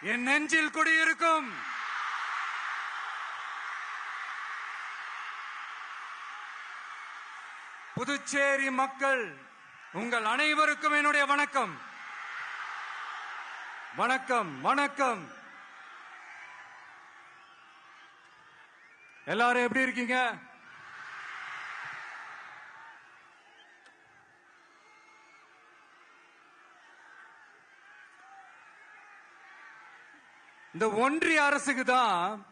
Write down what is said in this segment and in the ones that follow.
என் நெஞ்சில் குடியிருக்கும் புதுச்சேரி மக்கள் உங்கள் அனைவருக்கும் என்னுடைய வணக்கம். வணக்கம் வணக்கம். எல்லாரும் எப்படி இருக்கீங்க? இந்த ஒன்றிய அரசுக்கு தான்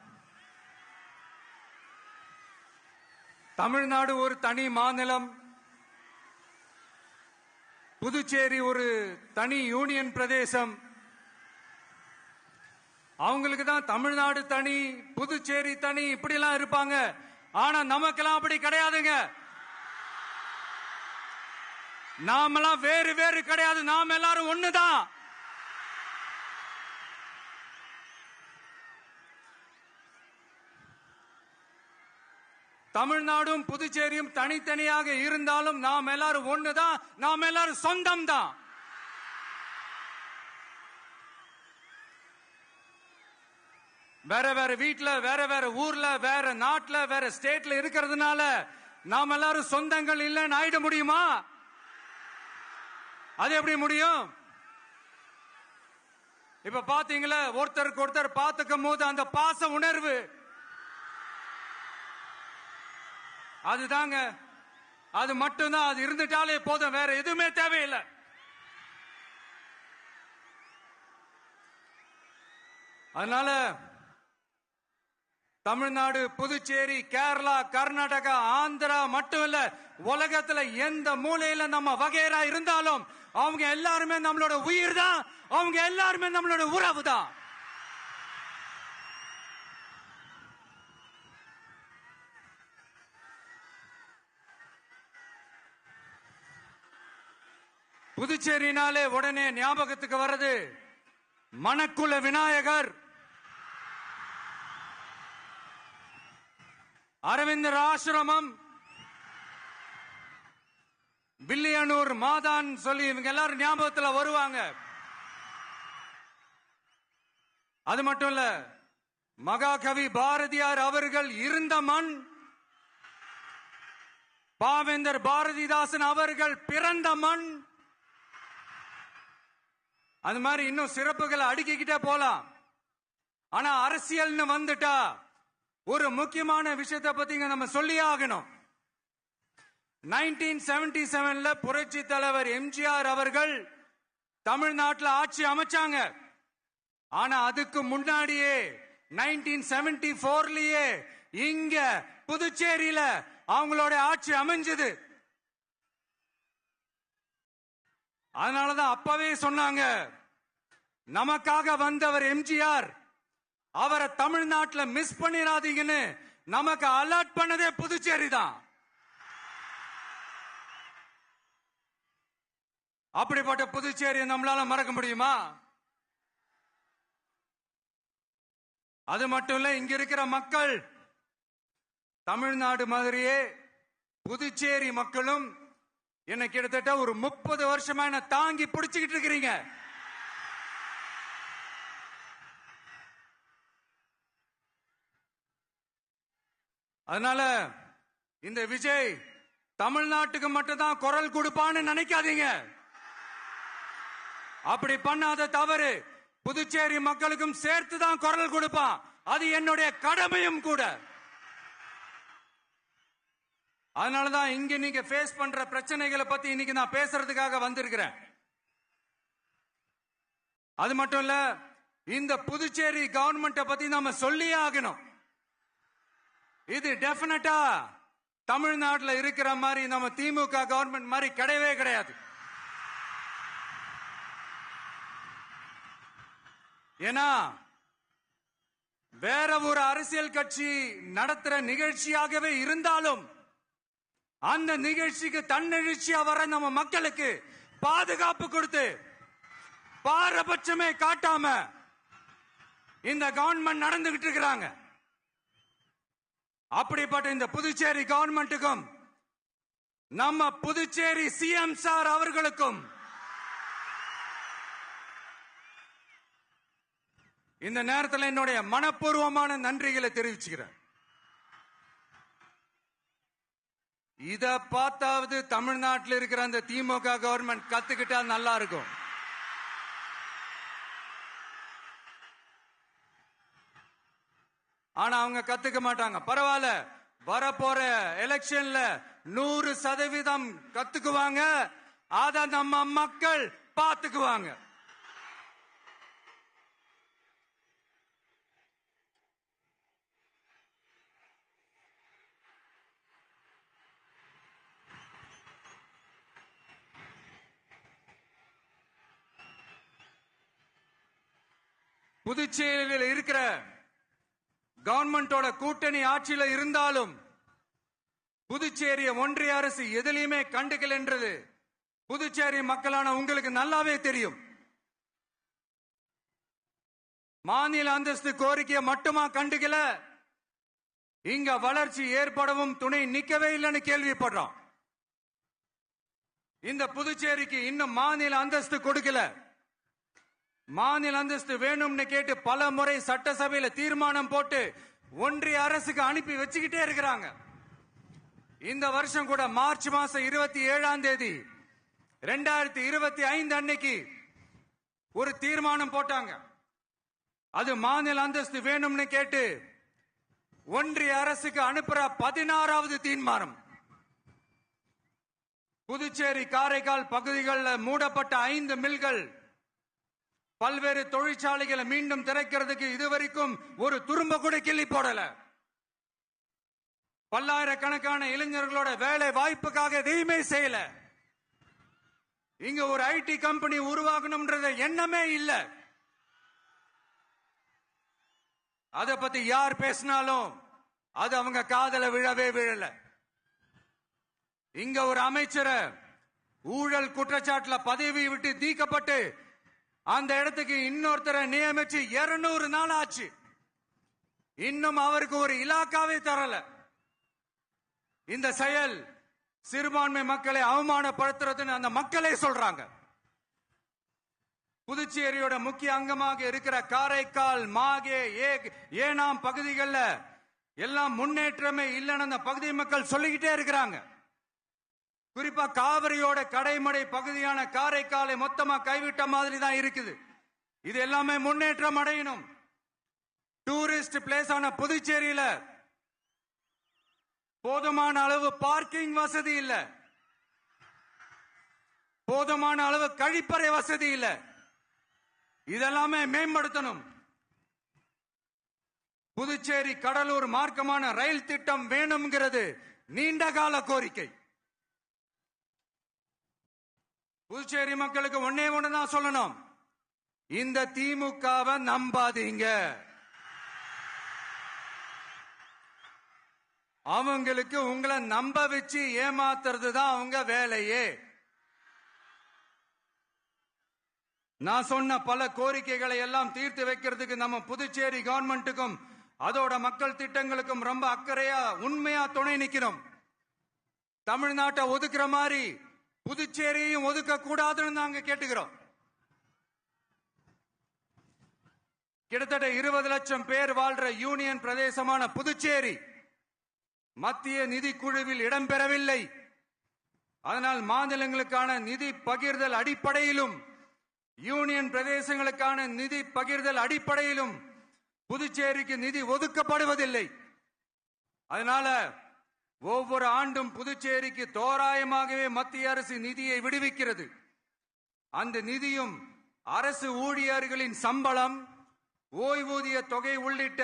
தமிழ்நாடு ஒரு தனி மாநிலம், புதுச்சேரி ஒரு தனி யூனியன் பிரதேசம். அவங்களுக்கு தான் தமிழ்நாடு தனி, புதுச்சேரி தனி, இப்படி எல்லாம் இருப்பாங்க. ஆனா நமக்கெல்லாம் அப்படி கிடையாதுங்க. நாமெல்லாம் வேறு வேறு கிடையாது. நாம் எல்லாரும் ஒண்ணுதான். தமிழ்நாடும் புதுச்சேரியும் தனித்தனியாக இருந்தாலும் நாம் எல்லாரும் ஒண்ணுதான். நாம் எல்லாரும் சொந்தம் தான். வேற வேற வீட்டுல, வேற வேற ஊர்ல, வேற நாட்டுல, வேற ஸ்டேட்ல இருக்கிறதுனால நாம் எல்லாரும் சொந்தங்கள் இல்லைன்னு ஆயிட முடியுமா? அது எப்படி முடியும்? இப்ப பாத்தீங்களா, ஒருத்தருக்கு ஒருத்தர் பார்த்துக்கும் போது அந்த பாச உணர்வு, அதுதாங்க, அது மட்டும்தான். அது இருந்துட்டாலே போதும், வேற எதுவுமே தேவையில்லை. அதனால தமிழ்நாடு, புதுச்சேரி, கேரளா, கர்நாடகா, ஆந்திரா மட்டும் இல்ல, உலகத்துல எந்த மூலையில நம்ம வகைரா இருந்தாலும் அவங்க எல்லாருமே நம்மளோட உயிர் தான். அவங்க எல்லாருமே நம்மளோட உறவு தான். புதுச்சேரினாலே உடனே ஞாபகத்துக்கு வர்றது மணக்குள விநாயகர், அரவிந்தர் ஆசிரமம், வில்லியனூர் மாதான் சொல்லி இவங்க எல்லாரும் ஞாபகத்துல வருவாங்க. அது மட்டும் இல்ல, மகாகவி பாரதியார் அவர்கள் இருந்த மண், பாவேந்தர் பாரதிதாசன் அவர்கள் பிறந்த மண். அது மாதிரி இன்னும் சிறப்புகளை அடுக்கிக்கிட்டே போலாம். ஆனா அரசியல்னு வந்துட்டா ஒரு முக்கியமான விஷயத்தை பத்தி நம்ம சொல்லி ஆகணும். 1977 புரட்சி தலைவர் எம்ஜிஆர் அவர்கள் தமிழ்நாட்டில் ஆட்சி அமைச்சாங்க. ஆனா அதுக்கு முன்னாடியே 1974லயே இங்க புதுச்சேரியில அவங்களோட ஆட்சி அமைஞ்சது. அதனாலதான் அப்பவே சொன்னாங்க, நமக்காக வந்தவர் எம்ஜிஆர், அவரை தமிழ்நாட்டில் மிஸ் பண்ணிடாதீங்கன்னு நமக்கு அலர்ட் பண்ணதே புதுச்சேரி தான். அப்படிப்பட்ட புதுச்சேரியை நம்மளால மறக்க முடியுமா? அது மட்டும் இல்ல, இங்க இருக்கிற மக்கள் தமிழ்நாடு மாதிரியே புதுச்சேரி மக்களும் என்ன கிட்டத்தட்ட ஒரு 30 வருஷமா என்ன தாங்கி பிடிச்சுக்கிட்டு இருக்கிறீங்க. அதனால இந்த விஜய் தமிழ்நாட்டுக்கு மட்டும்தான் குரல் கொடுப்பான்னு நினைக்காதீங்க. அப்படி பண்ணாத தவறு. புதுச்சேரி மக்களுக்கும் சேர்த்து தான் குரல் கொடுப்பான். அது என்னுடைய கடமையும் கூட. அதனாலதான் இங்க நீங்க ஃபேஸ் பண்ற பிரச்சனைகளை பத்தி இன்னைக்கு நான் பேசுறதுக்காக வந்திருக்கிறேன். அது மட்டும் இல்ல, இந்த புதுச்சேரி கவர்மெண்ட்டை பத்தி நாம சொல்லியே ஆகணும். இது டெஃபினட்டா தமிழ்நாட்டில் இருக்கிற மாதிரி நம்ம திமுக கவர்மெண்ட் மாதிரி கிடையவே கிடையாது. ஏன்னா வேற ஒரு அரசியல் கட்சி நடத்துற நிகழ்ச்சியாகவே இருந்தாலும் அந்த நிகழ்ச்சிக்கு தன்னெழுச்சியா வர நம்ம மக்களுக்கு பாதுகாப்பு கொடுத்து பாரபட்சமே காட்டாம இந்த கவர்மெண்ட் நடந்துகிட்டு இருக்கிறாங்க. அப்படிப்பட்ட இந்த புதுச்சேரி கவர்மெண்ட்டுக்கும் நம்ம புதுச்சேரி சிஎம் சார் அவர்களுக்கும் இந்த நேரத்தில் என்னுடைய மனப்பூர்வமான நன்றிகளை தெரிவிச்சுக்கிறேன். இத பார்த்தாவது தமிழ்நாட்டில் இருக்கிற அந்த திமுக கவர்மெண்ட் கத்துக்கிட்டா நல்லா இருக்கும். ஆனா அவங்க கத்துக்க மாட்டாங்க. பரவாயில்ல, வரப்போற எலெக்ஷன்ல 100% கத்துக்குவாங்க. அத நம்ம மக்கள் பார்த்துக்குவாங்க. புதுச்சேரியில் இருக்கிற கவர்மெண்டோட கூட்டணி ஆட்சியில இருந்தாலும் புதுச்சேரிய ஒன்றிய அரசு எதிலையுமே கண்டுக்கல என்றது புதுச்சேரி மக்களான உங்களுக்கு நல்லாவே தெரியும். மாநில அந்தஸ்து கோரிக்கையை மட்டுமா கண்டுக்கல, இங்க வளர்ச்சி ஏற்படவும் துணை நிக்கவே இல்லைன்னு கேள்விப்படுறோம். இந்த புதுச்சேரிக்கு இன்னும் மாநில அந்தஸ்து கொடுக்கல. மாநில அந்தஸ்து வேணும்னு கேட்டு பல முறை சட்டசபையில தீர்மானம் போட்டு ஒன்றிய அரசுக்கு அனுப்பி வச்சுக்கிட்டே இருக்கிறாங்க. இந்த வருஷம் கூட மார்ச் மாசம் 27ஆம் தேதி 2025 அன்னைக்கு ஒரு தீர்மானம் போட்டாங்க. அது மாநில அந்தஸ்து வேணும்னு கேட்டு ஒன்றிய அரசுக்கு அனுப்புற 16வது தீர்மானம். புதுச்சேரி காரைக்கால் பகுதிகளில் மூடப்பட்ட 5 மில்கள், பல்வேறு தொழிற்சாலைகளை மீண்டும் திறக்கிறதுக்கு இதுவரைக்கும் ஒரு துரும்ப கூட கிள்ளி போடல. பல்லாயிரக்கணக்கான இளைஞர்களோட வேலை வாய்ப்புக்காக எதையுமே செய்யல. இங்க ஒரு ஐடி கம்பெனி உருவாகணும்ன்றது எண்ணமே இல்ல. அத பத்தி யார் பேசினாலும் அது அவங்க காதல விழவே விழல. இங்க ஒரு அமைச்சரை ஊழல் குற்றச்சாட்டுல பதவி விட்டு நீக்கப்பட்டு அந்த இடத்துக்கு இன்னொருத்தரை நியமிச்சு 200 நாள் ஆச்சு. இன்னும் அவருக்கு ஒரு இலாக்காவே தரல. இந்த செயல் சிறுபான்மை மக்களை அவமானப்படுத்துறதுன்னு அந்த மக்களே சொல்றாங்க. புதுச்சேரியோட முக்கிய அங்கமாக இருக்கிற காரைக்கால், மாகே, ஏனாம் பகுதிகளில் எல்லாம் முன்னேற்றமே இல்லைன்னு அந்த பகுதி மக்கள் சொல்லிக்கிட்டே இருக்கிறாங்க. குறிப்பா காவிரியோட கடைமடை பகுதியான காரைக்காலை மொத்தமா கைவிட்ட மாதிரி தான் இருக்குது. இது எல்லாமே முன்னேற்றம் அடையணும். டூரிஸ்ட் பிளேஸ் ஆன புதுச்சேரியில போதுமான அளவு பார்க்கிங் வசதி இல்ல, போதுமான அளவு கழிப்பறை வசதி இல்ல. இதெல்லாமே மேம்படுத்தணும். புதுச்சேரி கடலூர் மார்க்கமான ரயில் திட்டம் வேணும்ங்கிறது நீண்ட கால கோரிக்கை. புதுச்சேரி மக்களுக்கு ஒன்னே ஒண்ணுதான் சொல்லணும், இந்த திமுகவை நம்பாதீங்க. அவங்களுக்கு உங்களை நம்ப வச்சு ஏமாத்துறது தான் அவங்க வேலையே. நான் சொன்ன பல கோரிக்கைகளை எல்லாம் தீர்த்து வைக்கிறதுக்கு நம்ம புதுச்சேரி கவர்மெண்ட்டுக்கும் அதோட மக்கள் திட்டங்களுக்கும் ரொம்ப அக்கறையா உண்மையா துணை நிக்கிறோம். தமிழ்நாட்டை ஒதுக்குற மாதிரி புதுச்சேரியும் ஒதுக்க கூடாதுன்னு நாங்க கேட்டுக்கிறோம். கிட்டத்தட்ட 20 லட்சம் பேர் வாழ்ற யூனியன் பிரதேசமான புதுச்சேரி மத்திய நிதி குழுவில் இடம்பெறவில்லை. அதனால் மாநிலங்களுக்கான நிதி பகிர்தல் அடிப்படையிலும் யூனியன் பிரதேசங்களுக்கான நிதி பகிர்தல் அடிப்படையிலும் புதுச்சேரிக்கு நிதி ஒதுக்கப்படுவதில்லை. அதனால ஒவ்வொரு ஆண்டும் புதுச்சேரிக்கு தோராயமாகவே மத்திய அரசு நிதியை விடுவிக்கிறது. அந்த நிதியும் அரசு ஊழியர்களின் சம்பளம், ஓய்வூதிய தொகை உள்ளிட்ட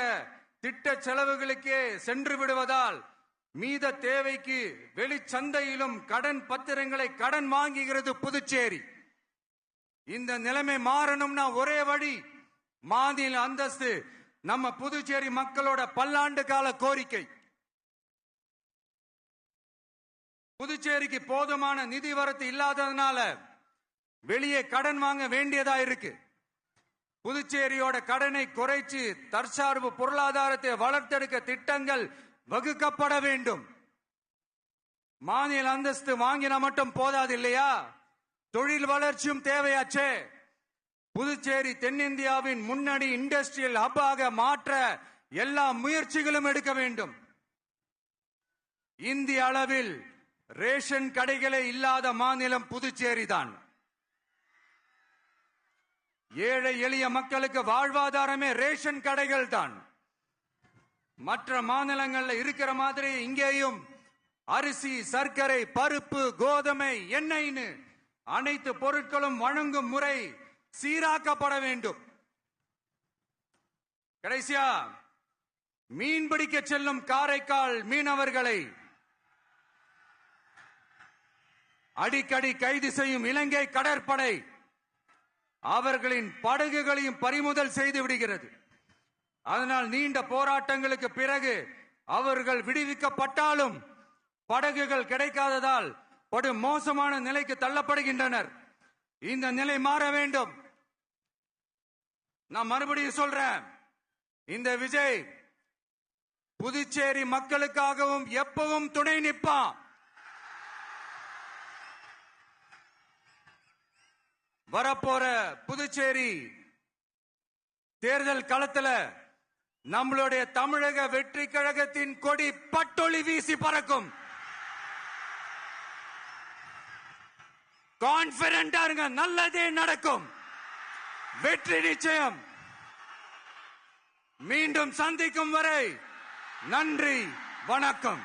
திட்ட செலவுகளுக்கே சென்று விடுவதால் மீத தேவைக்கு வெளிச்சந்தையிலும் கடன் பத்திரங்களை கடன் வாங்குகிறது புதுச்சேரி. இந்த நிலைமை மாறணும்னா ஒரே வழி, மாநில அந்தஸ்து நம்ம புதுச்சேரி மக்களோட பல்லாண்டு கால கோரிக்கை. புதுச்சேரிக்கு போதுமான நிதி வரத்து இல்லாததுனால வெளியே கடன் வாங்க வேண்டியதா இருக்கு. புதுச்சேரியோட கடனை குறைச்சு தற்சார்பு பொருளாதாரத்தை வளர்த்தெடுக்க திட்டங்கள் வகுக்கப்பட வேண்டும். மாநில அந்தஸ்து வாங்கினா மட்டும் போதாது இல்லையா, தொழில் வளர்ச்சியும் தேவையாச்சே. புதுச்சேரி தென்னிந்தியாவின் முன்னணி இண்டஸ்ட்ரியல் ஹப்பாக மாற்ற எல்லா முயற்சிகளும் எடுக்க வேண்டும். இந்திய அளவில் ரேஷன் கடைகளே இல்லாத மாநிலம் புதுச்சேரி தான். ஏழை எளிய மக்களுக்கு வாழ்வாதாரமே ரேஷன் கடைகள் தான். மற்ற மாநிலங்கள்ல இருக்கிற மாதிரி இங்கேயும் அரிசி, சர்க்கரை, பருப்பு, கோதுமை, எண்ணெய்னு அனைத்து பொருட்களும் வழங்கும் முறை சீராக்கப்பட வேண்டும். கடைசியா மீன் பிடிக்க செல்லும் காரைக்கால் மீனவர்களை அடிக்கடி கைது செய்யும் இலங்கை கடற்படை அவர்களின் படகுகளையும் பறிமுதல் செய்து விடுகிறது. அதனால் நீண்ட போராட்டங்களுக்கு பிறகு அவர்கள் விடுவிக்கப்பட்டாலும் படகுகள் கிடைக்காததால் படு மோசமான நிலைக்கு தள்ளப்படுகின்றனர். இந்த நிலை மாற வேண்டும். நான் மறுபடியும் சொல்றேன், இந்த விஜய் புதுச்சேரி மக்களுக்காகவும் எப்பவும் துணை நிற்பான். வரப்போற புதுச்சேரி தேர்தல் களத்துல நம்மளுடைய தமிழக வெற்றி கழகத்தின் கொடி பட்டொளி வீசி பறக்கும். கான்பிடென்டா இருங்க, நல்லதே நடக்கும். வெற்றி நிச்சயம். மீண்டும் சந்திக்கும் வரை நன்றி, வணக்கம்.